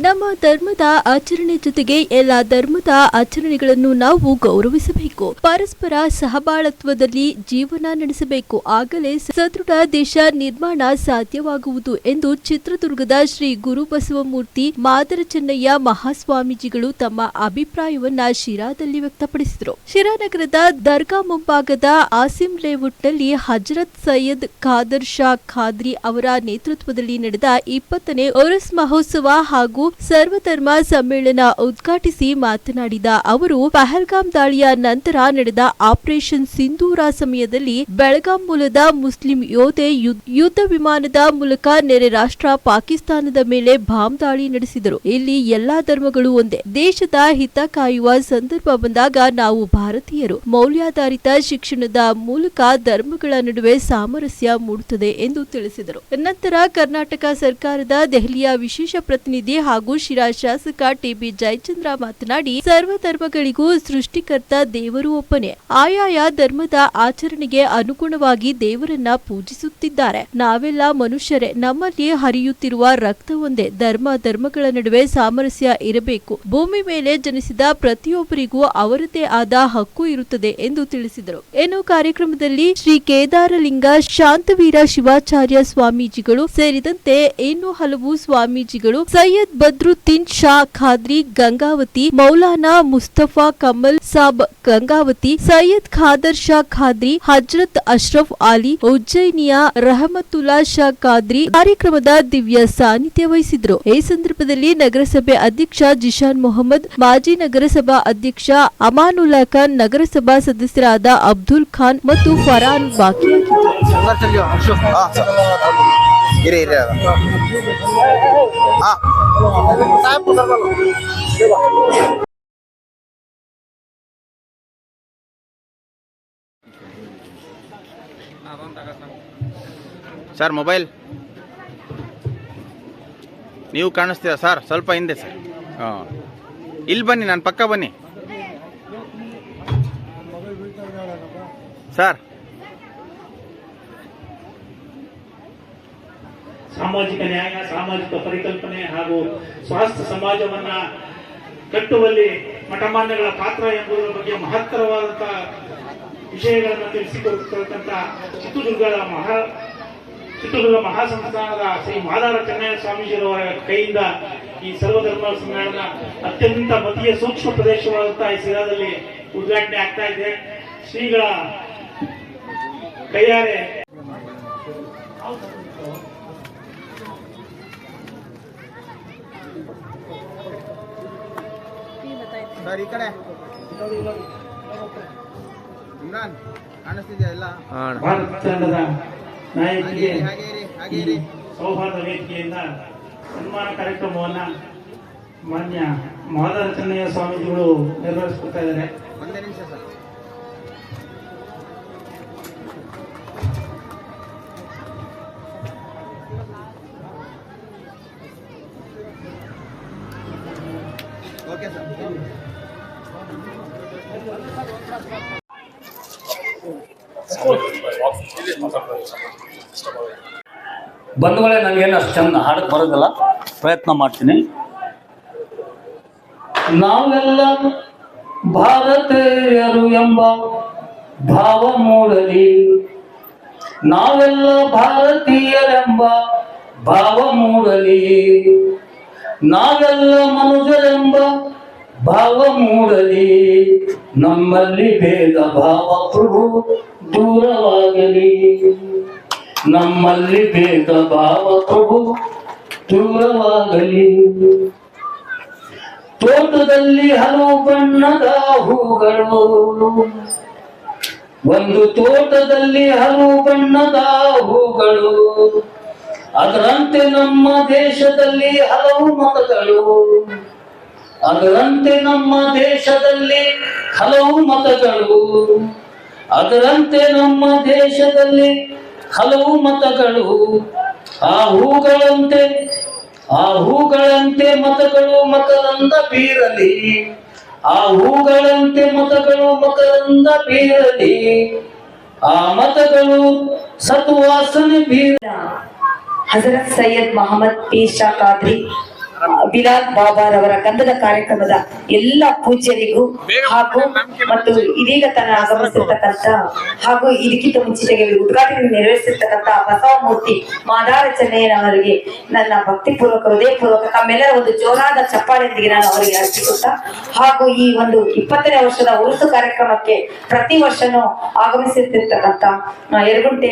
ನಮ್ಮ ಧರ್ಮದ ಆಚರಣೆ ಜೊತೆಗೆ ಎಲ್ಲ ಧರ್ಮದ ಆಚರಣೆಗಳನ್ನು ನಾವು ಗೌರವಿಸಬೇಕು. ಪರಸ್ಪರ ಸಹಬಾಳತ್ವದಲ್ಲಿ ಜೀವನ ನಡೆಸಬೇಕು. ಆಗಲೇ ಸದೃಢ ದೇಶ ನಿರ್ಮಾಣ ಸಾಧ್ಯವಾಗುವುದು ಎಂದು ಚಿತ್ರದುರ್ಗದ ಶ್ರೀ ಗುರುಬಸವಮೂರ್ತಿ ಮಾದರ ಚೆನ್ನಯ್ಯ ಮಹಾಸ್ವಾಮೀಜಿಗಳು ತಮ್ಮ ಅಭಿಪ್ರಾಯವನ್ನ ಶಿರಾದಲ್ಲಿ ವ್ಯಕ್ತಪಡಿಸಿದರು. ಶಿರಾನಗರದ ದರ್ಗಾ ಮುಂಭಾಗದ ಆಸಿಂ ಲೇಔಟ್ನಲ್ಲಿ ಹಜರತ್ ಸೈಯದ್ ಖಾದರ್ ಶಾ ಖಾದ್ರಿ ಅವರ ನೇತೃತ್ವದಲ್ಲಿ ನಡೆದ 20ನೇ ಉರುಸ್ ಮಹೋತ್ಸವ ಹಾಗೂ ಸರ್ವಧರ್ಮ ಸಮ್ಮೇಳನ ಉದ್ಘಾಟಿಸಿ ಮಾತನಾಡಿದ ಅವರು, ಪಹಲ್ಗಾಮ್ ದಾಳಿಯ ನಂತರ ನಡೆದ ಆಪರೇಷನ್ ಸಿಂಧೂರ ಸಮಯದಲ್ಲಿ ಬೆಳಗಾಂ ಮೂಲದ ಮುಸ್ಲಿಂ ಯೋಧೆ ಯುದ್ಧ ವಿಮಾನದ ಮೂಲಕ ನೆರೆ ರಾಷ್ಟ್ರ ಪಾಕಿಸ್ತಾನದ ಮೇಲೆ ಬಾಂಬ್ ದಾಳಿ ನಡೆಸಿದರು. ಇಲ್ಲಿ ಎಲ್ಲಾ ಧರ್ಮಗಳು ಒಂದೇ. ದೇಶದ ಹಿತ ಕಾಯುವ ಸಂದರ್ಭ ಬಂದಾಗ ನಾವು ಭಾರತೀಯರು ಮೌಲ್ಯಾಧಾರಿತ ಶಿಕ್ಷಣದ ಮೂಲಕ ಧರ್ಮಗಳ ನಡುವೆ ಸಾಮರಸ್ಯ ಮೂಡುತ್ತದೆ ಎಂದು ತಿಳಿಸಿದರು. ನಂತರ ಕರ್ನಾಟಕ ಸರ್ಕಾರದ ದೆಹಲಿಯ ವಿಶೇಷ ಪ್ರತಿನಿಧಿ ಹಾಗೂ ಶಿರಾ ಶಾಸಕ ಟಿಬಿ ಜಯಚಂದ್ರ ಮಾತನಾಡಿ, ಸರ್ವಧರ್ಮಗಳಿಗೂ ಸೃಷ್ಟಿಕರ್ತ ದೇವರು ಒಬ್ಬನೇ. ಆಯಾಯ ಧರ್ಮದ ಆಚರಣೆಗೆ ಅನುಗುಣವಾಗಿ ದೇವರನ್ನ ಪೂಜಿಸುತ್ತಿದ್ದಾರೆ. ನಾವೆಲ್ಲ ಮನುಷ್ಯರೇ. ನಮ್ಮಲ್ಲಿ ಹರಿಯುತ್ತಿರುವ ರಕ್ತ ಒಂದೇ. ಧರ್ಮಗಳ ನಡುವೆ ಸಾಮರಸ್ಯ ಇರಬೇಕು. ಭೂಮಿ ಮೇಲೆ ಜನಿಸಿದ ಪ್ರತಿಯೊಬ್ಬರಿಗೂ ಅವರದೇ ಆದ ಹಕ್ಕು ಇರುತ್ತದೆ ಎಂದು ತಿಳಿಸಿದರು. ಇನ್ನು ಕಾರ್ಯಕ್ರಮದಲ್ಲಿ ಶ್ರೀ ಕೇದಾರಲಿಂಗ ಶಾಂತವೀರ ಶಿವಾಚಾರ್ಯ ಸ್ವಾಮೀಜಿಗಳು ಸೇರಿದಂತೆ ಇನ್ನೂ ಹಲವು ಸ್ವಾಮೀಜಿಗಳು, ಸೈಯದ್ ಬದ್ರುದ್ದೀನ್ ಶಾ ಖಾದ್ರಿ ಗಂಗಾವತಿ, ಮೌಲಾನಾ ಮುಸ್ತಫಾ ಕಮಲ್ ಸಾಬ್ ಗಂಗಾವತಿ, ಸೈಯದ್ ಖಾದರ್ ಶಾ ಖಾದ್ರಿ, ಹಜರತ್ ಅಶ್ರಫ್ ಅಲಿ ಉಜ್ಜೈನಿಯಾ, ರಹಮತುಲ್ಲಾ ಶಾ ಖಾದ್ರಿ ಕಾರ್ಯಕ್ರಮದ ದಿವ್ಯ ಸಾನ್ನಿಧ್ಯ ವಹಿಸಿದ್ರು. ಈ ಸಂದರ್ಭದಲ್ಲಿ ನಗರಸಭೆ ಅಧ್ಯಕ್ಷ ಜಿಶಾನ್ ಮೊಹಮ್ಮದ್, ಮಾಜಿ ನಗರಸಭಾ ಅಧ್ಯಕ್ಷ ಅಮಾನುಲ್ಲಾ ಖಾನ್, ನಗರಸಭಾ ಸದಸ್ಯರಾದ ಅಬ್ದುಲ್ ಖಾನ್ ಮತ್ತು ಫರಾನ್ ಭಾಗಿಯಾಗಿದ್ದರು. ಸರ್, ಮೊಬೈಲ್ ನೀವು ಕಾಣಿಸ್ತೀರಾ ಸರ್? ಸ್ವಲ್ಪ ಹಿಂದೆ ಸರ್. ಇಲ್ಲಿ ಬನ್ನಿ, ನನ್ನ ಪಕ್ಕ ಬನ್ನಿ ಸರ್. ಸಾಮಾಜಿಕ ನ್ಯಾಯ, ಸಾಮಾಜಿಕ ಪರಿಕಲ್ಪನೆ ಹಾಗೂ ಸ್ವಾಸ್ಥ್ಯ ಸಮಾಜವನ್ನ ಕಟ್ಟುವಲ್ಲಿ ಮಠಮಾನ್ಯಗಳ ಪಾತ್ರ ಎಂಬುದರ ಬಗ್ಗೆ ಮಹತ್ತರವಾದಂತಹ ವಿಷಯಗಳನ್ನು ತಿಳಿಸಿಕೊಡುತ್ತಿರತಕ್ಕಂಥ ಚಿತ್ರದುರ್ಗ ಮಹಾಸಂಸ್ಥಾನದ ಶ್ರೀ ಮಾದಾರ ಚೆನ್ನಯ್ಯ ಸ್ವಾಮೀಜಿಯವರ ಕೈಯಿಂದ ಈ ಸರ್ವಧರ್ಮ ಸಮ್ಮೇಳನ ಅತ್ಯಂತ ಮತೀಯ ಸೂಕ್ಷ್ಮ ಪ್ರದೇಶವಾದಂತಹ ಈ ಶಿರಾದಲ್ಲಿ ಉದ್ಘಾಟನೆ ಆಗ್ತಾ ಇದೆ. ಶ್ರೀಗಳ ಕೈಯಾರೆ ಸರ್, ಈ ಕಡೆ ಇಮ್ರಾನ್ ಕಾಣಿಸ್ತಿದೆಯಾ? ಎಲ್ಲ ಭಾರತ ತಂಡದ ನಾಯಕಿಗೆ ಸೌಹಾರ್ದ ವೇದಿಕೆಯಿಂದ ಸನ್ಮಾನ ಕಾರ್ಯಕ್ರಮವನ್ನ ಮಾನ್ಯ ಮಾದಾರ ಚೆನ್ನಯ್ಯ ಸ್ವಾಮೀಜಿಗಳು ನಿರ್ವಹಿಸಿಕೊಡ್ತಾ ಇದ್ದಾರೆ. ಒಂದೇ ನಿಮಿಷ ಸರ್. Okay sir. ಬಂಧುಗಳೇ, ನನಗೇನು ಅಷ್ಟು ಚಂದ ಹಾಡಕ್ಕೆ ಬರೋದಿಲ್ಲ, ಪ್ರಯತ್ನ ಮಾಡ್ತೀನಿ. ನಾವೆಲ್ಲ ಭಾರತೀಯರು ಎಂಬ ಭಾವ ಮೂಡಲಿ, ನಾವೆಲ್ಲ ಭಾರತೀಯರೆಂಬ ಭಾವ ಮೂಡಲಿ, ನಾವೆಲ್ಲ ಮನುಜರೆಂಬ ಭಾವ ಮೂಡಲಿ, ನಮ್ಮಲ್ಲಿ ಭೇದ ಭಾವ ಪ್ರಭು ದೂರವಾಗಲಿ, ನಮ್ಮಲ್ಲಿ ಭೇದ ಭಾವ ಪ್ರಭು ದೂರವಾಗಲಿ. ತೋಟದಲ್ಲಿ ಹಲವು ಬಣ್ಣದ ಹೂಗಳು, ಒಂದು ತೋಟದಲ್ಲಿ ಹಲವು ಬಣ್ಣದ ಹೂಗಳು, ಅದರಂತೆ ನಮ್ಮ ದೇಶದಲ್ಲಿ ಹಲವು ಮತಗಳು, ಅದರಂತೆ ನಮ್ಮ ದೇಶದಲ್ಲಿ ಹಲವು ಮತಗಳು, ಅದರಂತೆ ನಮ್ಮ ದೇಶದಲ್ಲಿ ಹಲವು ಮತಗಳು. ಆ ಹೂಗಳಂತೆ ಮತಗಳು ಮಕರಂದ ಬೀರಲಿ, ಆ ಹೂಗಳಂತೆ ಮತಗಳು ಮಕರಂದ ಬೀರಲಿ, ಆ ಮತಗಳು ಸತ್ವಾಸನೆ ಬೀರ. हजरत सैयद मोहम्मद पीर शाह कादरी ಬಿಲಾಲ್ ಬಾಬಾರವರ ಗಂಧದ ಕಾರ್ಯಕ್ರಮದ ಎಲ್ಲ ಪೂಜ್ಯರಿಗೂ ಹಾಗೂ ಮತ್ತು ಇದೀಗ ತನ್ನ ಆಗಮಿಸಿರ್ತಕ್ಕಂಥ ಹಾಗೂ ಇದಕ್ಕಿಂತ ಮುಂಚಿತೆಗೆ ಉದ್ಘಾಟನೆ ನೆರವೇರಿಸಿರ್ತಕ್ಕಂಥ ಬಸವ ಮೂರ್ತಿ ಮಾದಾರ ಚೆನ್ನಯ್ಯನವರಿಗೆ ನನ್ನ ಭಕ್ತಿಪೂರ್ವಕ ಹೃದಯಪೂರ್ವಕ ತಮ್ಮೆಲ್ಲರ ಒಂದು ಜೋರಾದ ಚಪ್ಪಾಳೆಯೊಂದಿಗೆ ನಾನು ಅವರಿಗೆ ಅರ್ಪಿಸುತ್ತಾ ಹಾಗೂ ಈ ಒಂದು 20ನೇ ವರ್ಷದ ಉರುಸು ಕಾರ್ಯಕ್ರಮಕ್ಕೆ ಪ್ರತಿ ವರ್ಷನೂ ಆಗಮಿಸುತ್ತಿರ್ತಕ್ಕಂಥ ಯರಗುಂಟೆ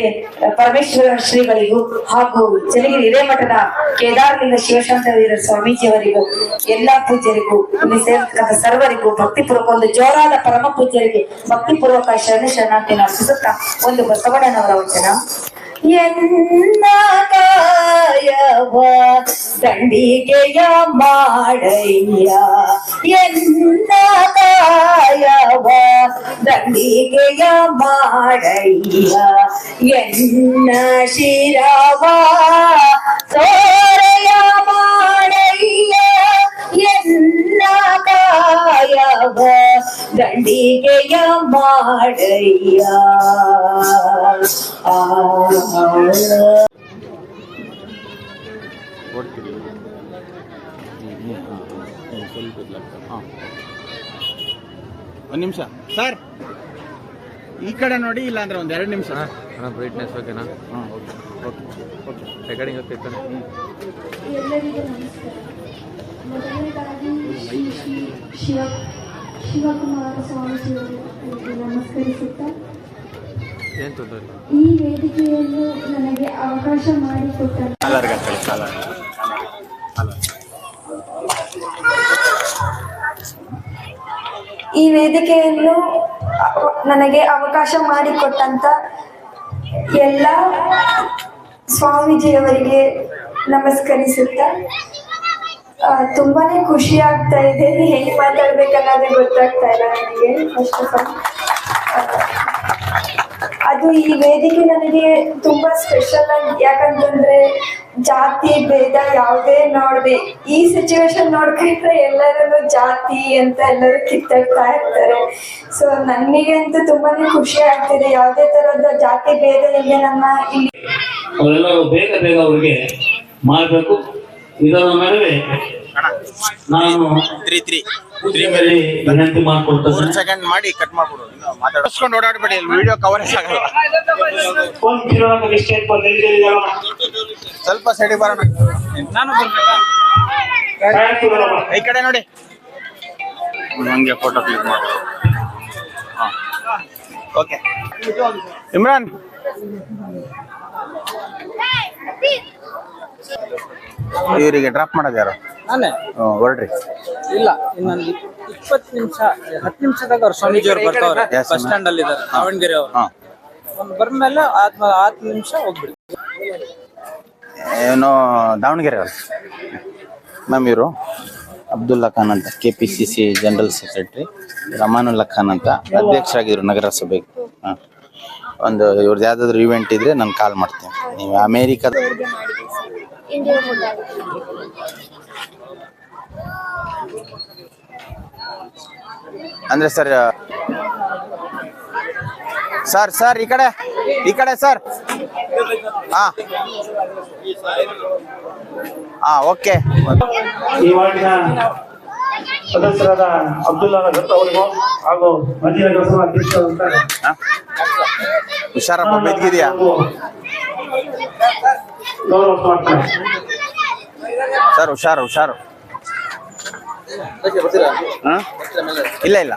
ಪರಮೇಶ್ವರ ಶ್ರೀಗಳಿಗೂ ಹಾಗೂ ಚನ್ನಗಿರಿ ಹಿರೇಮಠದ ಕೇದಾರಲಿಂಗ ಶಿವಶಾಂತವೀರ ಸ್ವಾಮೀಜಿಯವರಿಗೂ ಎಲ್ಲಾ ಪೂಜ್ಯರಿಗೂ ಇಲ್ಲಿ ಸೇರ್ತಕ್ಕಂಥ ಸರ್ವರಿಗೂ ಭಕ್ತಿಪೂರ್ವಕ ಒಂದು ಜೋರಾದ ಪರಮ ಪೂಜ್ಯರಿಗೆ ಭಕ್ತಿಪೂರ್ವಕ ಶರಣಾರ್ಥಿ ಅರ್ಪಿಸುತ್ತಾ ಒಂದು ಬಸವಣ್ಣನವರ ವಚನ. ಎನ್ನ ಕಾಯವ ದಂಡಿಗೆಯ ಮಾಡಯ್ಯ, ಎನ್ನ ಕಾಯವ ದಂಡಿಗೆಯ ಮಾಡಯ್ಯ, ಎನ್ನ ಶಿರವ ಸೋರೆಯ ಮಾಡಯ್ಯ, ಎನ್ನ ಕಾಯವ ದಂಡಿಗೆಯ ಮಾಡಯ್ಯ. ಒಂದು ನಿಮಿಷ ಸರ್, ಈ ಕಡೆ ನೋಡಿ, ಇಲ್ಲ ಅಂದ್ರೆ ಒಂದು 2 ನಿಮಿಷ. ಬ್ರೈಟ್ನೆಸ್ ಓಕೆನಾ? ಹಾಂ, ಓಕೆ ಓಕೆ ಓಕೆ. ರೆಕಾರ್ಡಿಂಗ್ ಆಗ್ತೈತಾನೆ? ಎಲ್ಲರಿಗೂ ನಮಸ್ಕಾರ. ಮೊದಲನೇದಾಗಿ ಶ್ರೀ ಶಿವಕುಮಾರ ಸ್ವಾಮೀಜಿಯವರಿಗೆ ನಮಸ್ಕರಿಸುತ್ತಾ ಏನು ತೊಂದರೆ ಇಲ್ಲ. ಈ ವೇದಿಕೆಯನ್ನು ನನಗೆ ಅವಕಾಶ ಮಾಡಿಕೊಟ್ಟ ಈ ವೇದಿಕೆಯನ್ನು ನನಗೆ ಅವಕಾಶ ಮಾಡಿಕೊಟ್ಟಂತ ಎಲ್ಲ ಸ್ವಾಮೀಜಿಯವರಿಗೆ ನಮಸ್ಕರಿಸುತ್ತಾ ತುಂಬಾನೇ ಖುಷಿ ಆಗ್ತಾ ಇದೆ. ಹೇಗೆ ಮಾತಾಡ್ಬೇಕನ್ನೋದೇ ಗೊತ್ತಾಗ್ತಾ ಇಲ್ಲ ನನಗೆ. ಫಸ್ಟ್ ಆಫ್ ಆಲ್ ಅದು ಈ ವೇದಿಕೆ ನನಗೆ ತುಂಬಾ ಸ್ಪೆಷಲ್ ಆಗಿ, ಯಾಕಂತಂದ್ರೆ ಜಾತಿ ಭೇದ ಯಾವುದೇ ನೋಡದೆ ಈ ಸಿಚುವೇಶನ್ ನೋಡ್ಕೊಂಡ್ರೆ ಎಲ್ಲರೂ ಜಾತಿ ಅಂತ ಎಲ್ಲರೂ ಕಿತ್ತಾಡ್ತಾ ಇರ್ತಾರೆ. ಸೊ ನನಗಂತೂ ತುಂಬಾನೇ ಖುಷಿ ಆಗ್ತಿದೆ. ಯಾವುದೇ ತರದ ಜಾತಿ ಭೇದ ಇಲ್ಲದೆ ನನ್ನ ಇಲ್ಲಿ ಅವರೆಲ್ಲರೂ ಬೇಗ ಬೇಗ ಅವರಿಗೆ ಮಾಡಬೇಕು. ಇದರ ನಡುವೆ ನಾನು ವಿನಂತಿ ಮಾಡ್ಕೊಳ್ತೇನೆ. 3 ಸೆಕೆಂಡ್ ಮಾಡಿ ಕಟ್ ಮಾಡ್ಬಿಡು. ಮಾತಾಡಿಸ್ಕೊಂಡು ಓಡಾಡ್ಬೇಡಿ, ವಿಡಿಯೋ ಕವರೇಜ್ ಆಗಲ್ಲ. ಸ್ವಲ್ಪ ಸೈಡಿಗೆ ಬರೋಣ. ನಾನು ಈ ಕಡೆ ನೋಡಿ, ಹಂಗೆ ಫೋಟೋ ಕ್ಲಿಕ್ ಮಾಡು. ಓಕೆ ಇಮ್ರಾನ್, ಇವರಿಗೆ ಡ್ರಾಪ್ ಮಾಡೋದು ಯಾರು? ನಾನೇ. ಹೊರಡ್ರಿ. ಇಲ್ಲ, ಇನ್ನೊಂದು 20 ನಿಮಿಷ 10 ನಿಮಿಷದಾಗ ಅವ್ರು ಸ್ವಾಮೀಜಿ ಅವ್ರು ಬರ್ತಾವ್ರೆ. Yes, ಬಸ್ ಸ್ಟ್ಯಾಂಡ್ ಅಲ್ಲಿ ಇದಾರೆ, ದಾವಣಗೆರೆ ಅವರು. ಒಂದು ಬಂದ್ಮೇಲೆ 10 ನಿಮಿಷ ಹೋಗ್ಬಿಡಿ. ಏನೋ ದಾವಣಗೆರೆ ಅವರು ಮ್ಯಾಮ್. ಇವರು ಅಬ್ದುಲ್ಲಾ ಖಾನ್ ಅಂತ, KPCC general secretary. Rahmanullah Khan ಅಂತ ಅಧ್ಯಕ್ಷರಾಗಿದ್ರು ನಗರಸಭೆಗೆ. ಒಂದು ಇವ್ರದ್ದು ಯಾವ್ದಾದ್ರು ಇವೆಂಟ್ ಇದ್ರೆ ನಾನು ಕಾಲ್ ಮಾಡ್ತೀನಿ. ನೀವು ಅಮೇರಿಕಾದ ಅಂದ್ರೆ ಸರ್ ಸರ್ ಈ ಕಡೆ ಸರ್. ಹಾ ಓಕೆ. ಈ ವಾರ್ಡಿನ ಸದಸ್ಯರಾದ ಅಬ್ದುಲ್ಲಾ ದತ್ ಅವರಿಗೂ ಹಾಗೂ ಮಾಜಿ ನಗರಸಭಾ ಅಧ್ಯಕ್ಷರಾದಂತಹ ಹುಷಾರಪ್ಪ, ಬೆದ್ಗಿದ್ಯಾ? ಗೌರವ ಮಾಡ್ತಾರೆ ಸರ್. ಹುಷಾರು. ಇಲ್ಲ.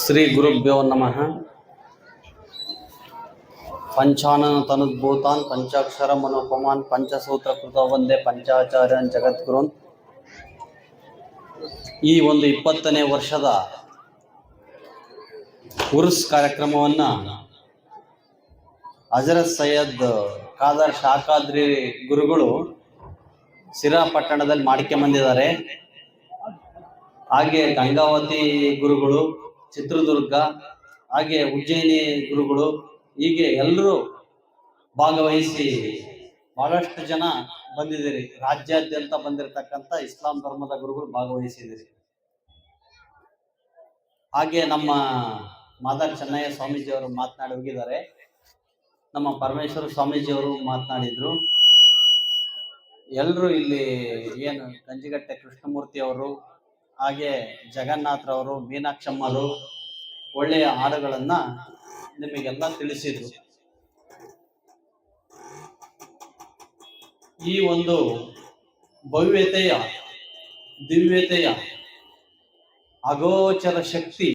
ಶ್ರೀ ಗುರುಭ್ಯೋ ನಮಃ. ಪಂಚಾನನ ತನುದ್ಭೂತಾನ್ ಪಂಚಾಕ್ಷರ ಮನೋಪಮಾನ್ ಪಂಚಸೂತ್ರ ಕೃತ ವಂದೇ ಪಂಚಾಚಾರ್ಯನ್ ಜಗದ್ಗುರುನ್. ಈ ಒಂದು 20ನೇ ವರ್ಷದ ಉರ್ಸ್ ಕಾರ್ಯಕ್ರಮವನ್ನು ಹಜರತ್ ಸೈಯದ್ ಖಾದರ್ ಶಾಖಾದ್ರಿ ಗುರುಗಳು ಸಿರಾ ಪಟ್ಟಣದಲ್ಲಿ ಮಾಡಿಕೊಂಬಂದಿದ್ದಾರೆ. ಹಾಗೆ ಗಂಗಾವತಿ ಗುರುಗಳು, ಚಿತ್ರದುರ್ಗ, ಹಾಗೆ ಉಜ್ಜಯಿನಿ ಗುರುಗಳು, ಹೀಗೆ ಎಲ್ಲರೂ ಭಾಗವಹಿಸಿ ಬಹಳಷ್ಟು ಜನ ಬಂದಿದ್ದೀರಿ. ರಾಜ್ಯಾದ್ಯಂತ ಬಂದಿರತಕ್ಕಂಥ ಇಸ್ಲಾಂ ಧರ್ಮದ ಗುರುಗಳು ಭಾಗವಹಿಸಿದ್ದೀರಿ. ಹಾಗೆ ನಮ್ಮ ಮಾದಾರ್ ಚೆನ್ನಯ್ಯ ಸ್ವಾಮೀಜಿಯವರು ಮಾತನಾಡಿ ಹೋಗಿದ್ದಾರೆ. ನಮ್ಮ ಪರಮೇಶ್ವರ ಸ್ವಾಮೀಜಿಯವರು ಮಾತನಾಡಿದ್ರು. ಎಲ್ಲರೂ ಇಲ್ಲಿ ಏನು ಗಂಜಿಗಟ್ಟೆ ಕೃಷ್ಣಮೂರ್ತಿ ಅವರು ಹಾಗೆ ಜಗನ್ನಾಥರವರು ಮೀನಾಕ್ಷಮ್ಮರು ಒಳ್ಳೆಯ ಹಾಡುಗಳನ್ನ ನಿಮಗೆಲ್ಲ ತಿಳಿಸಿದ್ರು. ಈ ಒಂದು ಭವ್ಯತೆಯ ದಿವ್ಯತೆಯ ಅಗೋಚರ ಶಕ್ತಿ